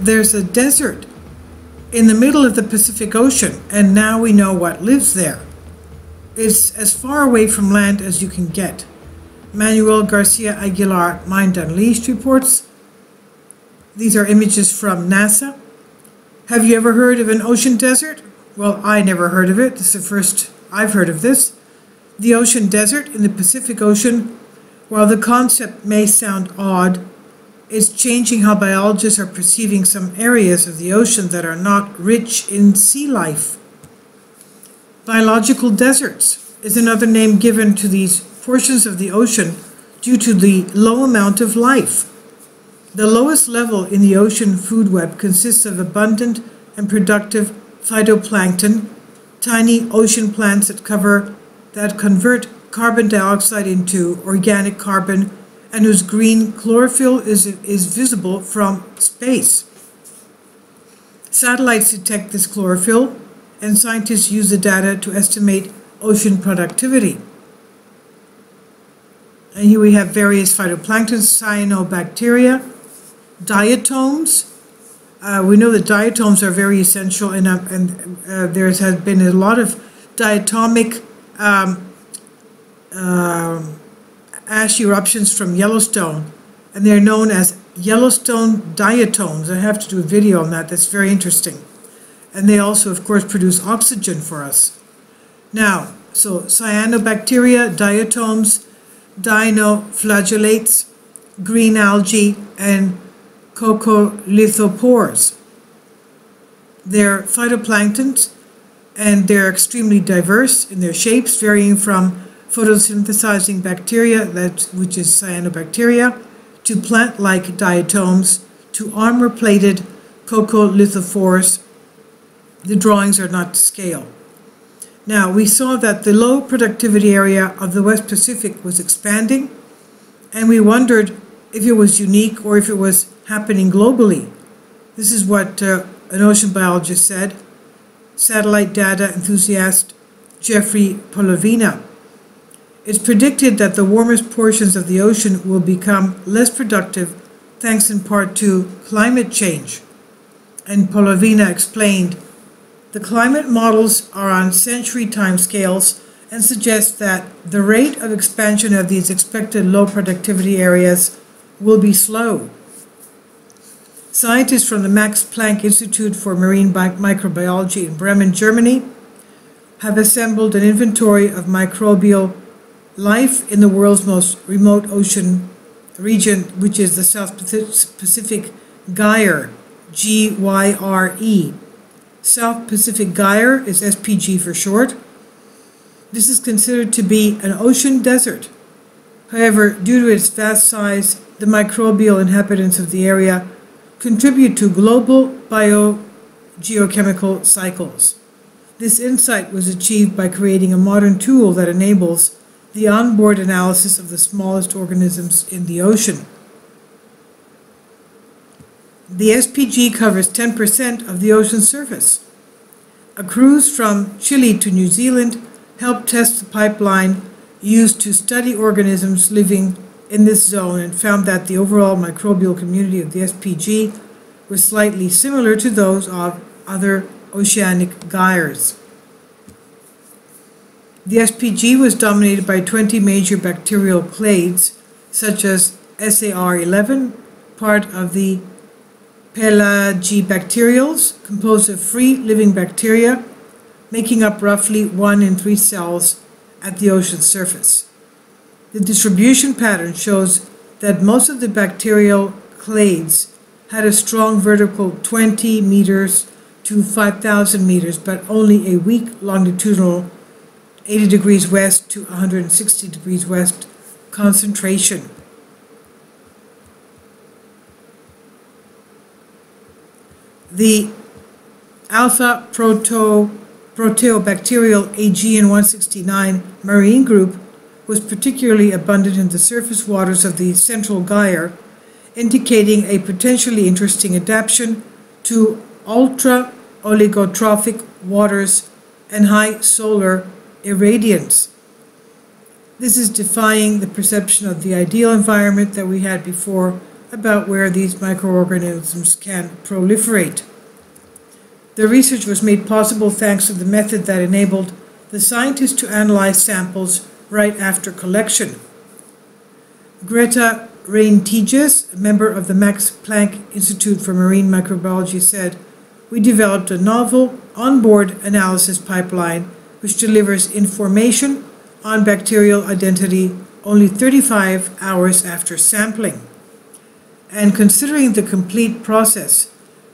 there's a desert in the middle of the Pacific Ocean, and now we know what lives there. It's as far away from land as you can get. Manuel Garcia Aguilar, Mind Unleashed, reports. These are images from NASA. Have you ever heard of an ocean desert? Well, I never heard of it. This is the first I've heard of this. The ocean desert in the Pacific Ocean, while the concept may sound odd, is changing how biologists are perceiving some areas of the ocean that are not rich in sea life. Biological deserts is another name given to these portions of the ocean due to the low amount of life. The lowest level in the ocean food web consists of abundant and productive phytoplankton, tiny ocean plants that convert carbon dioxide into organic carbon and whose green chlorophyll is visible from space. Satellites detect this chlorophyll, and scientists use the data to estimate ocean productivity. And here we have various phytoplankton, cyanobacteria, diatoms. We know that diatoms are very essential, and there has been a lot of diatomic ash eruptions from Yellowstone, and they're known as Yellowstone diatoms. I have to do a video on that. That's very interesting. And they also, of course, produce oxygen for us. Now, so cyanobacteria, diatoms, dinoflagellates, green algae, and coccolithopores. They're phytoplanktons, and they're extremely diverse in their shapes, varying from photosynthesizing bacteria, which is cyanobacteria, to plant-like diatoms, to armor-plated coccolithophores. The drawings are not to scale. Now, we saw that the low productivity area of the West Pacific was expanding, and we wondered if it was unique or if it was happening globally. This is what an ocean biologist said, satellite data enthusiast Jeffrey Polovina. It's predicted that the warmest portions of the ocean will become less productive thanks in part to climate change. And Polovina explained, the climate models are on century timescales and suggest that the rate of expansion of these expected low productivity areas will be slow. Scientists from the Max Planck Institute for Marine Microbiology in Bremen, Germany, have assembled an inventory of microbial life in the world's most remote ocean region, which is the South Pacific Gyre, G-Y-R-E. South Pacific Gyre is SPG for short. This is considered to be an ocean desert. However, due to its vast size, the microbial inhabitants of the area contribute to global biogeochemical cycles. This insight was achieved by creating a modern tool that enables the onboard analysis of the smallest organisms in the ocean. The SPG covers 10% of the ocean surface. A cruise from Chile to New Zealand helped test the pipeline used to study organisms living in this zone and found that the overall microbial community of the SPG was slightly similar to those of other oceanic gyres. The SPG was dominated by 20 major bacterial clades, such as SAR11, part of the Pelagibacterials, composed of free living bacteria, making up roughly 1 in 3 cells at the ocean's surface. The distribution pattern shows that most of the bacterial clades had a strong vertical 20 meters to 5,000 meters, but only a weak longitudinal 80 degrees west to 160 degrees west concentration. The alpha proteobacterial Aegean 169 marine group was particularly abundant in the surface waters of the central gyre, indicating a potentially interesting adaptation to ultra-oligotrophic waters and high solar irradiance. This is defying the perception of the ideal environment that we had before about where these microorganisms can proliferate. The research was made possible thanks to the method that enabled the scientists to analyze samples right after collection. Greta Rein-Tiges, a member of the Max Planck Institute for Marine Microbiology, said, "We developed a novel onboard analysis pipeline which delivers information on bacterial identity only 35 hours after sampling. And considering the complete process,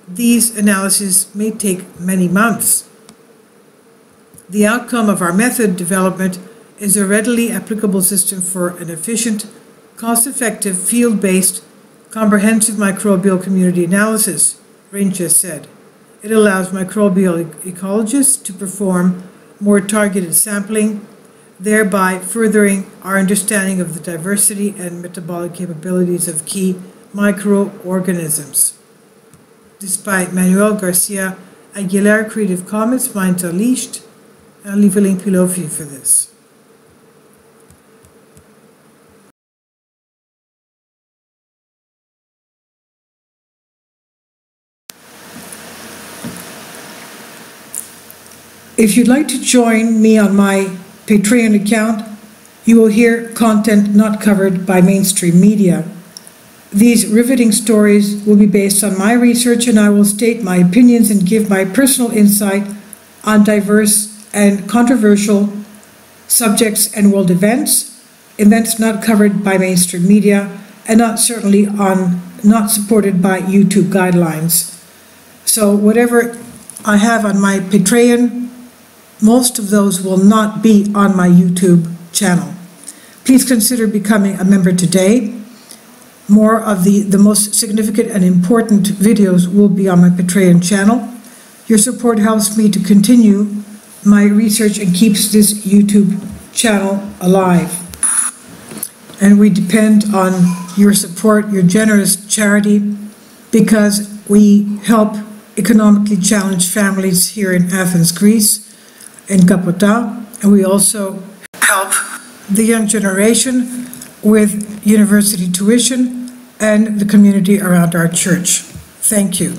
these analyses may take many months. The outcome of our method development is a readily applicable system for an efficient, cost-effective, field-based, comprehensive microbial community analysis," Rein-Tiges said. "It allows microbial ecologists to perform more targeted sampling, thereby furthering our understanding of the diversity and metabolic capabilities of key microorganisms." Despite Manuel Garcia Aguilar Creative Commons, Minds Unleashed, I'll leave a link below for you for this. If you'd like to join me on my Patreon account, you will hear content not covered by mainstream media. These riveting stories will be based on my research, and I will state my opinions and give my personal insight on diverse and controversial subjects and world events not covered by mainstream media, and not supported by YouTube guidelines. So whatever I have on my Patreon, most of those will not be on my YouTube channel. Please consider becoming a member today. More of the most significant and important videos will be on my Patreon channel. Your support helps me to continue my research and keeps this YouTube channel alive. And we depend on your support, your generous charity, because we help economically challenged families here in Athens, Greece, in Kapota, and we also help the young generation with university tuition and the community around our church. Thank you.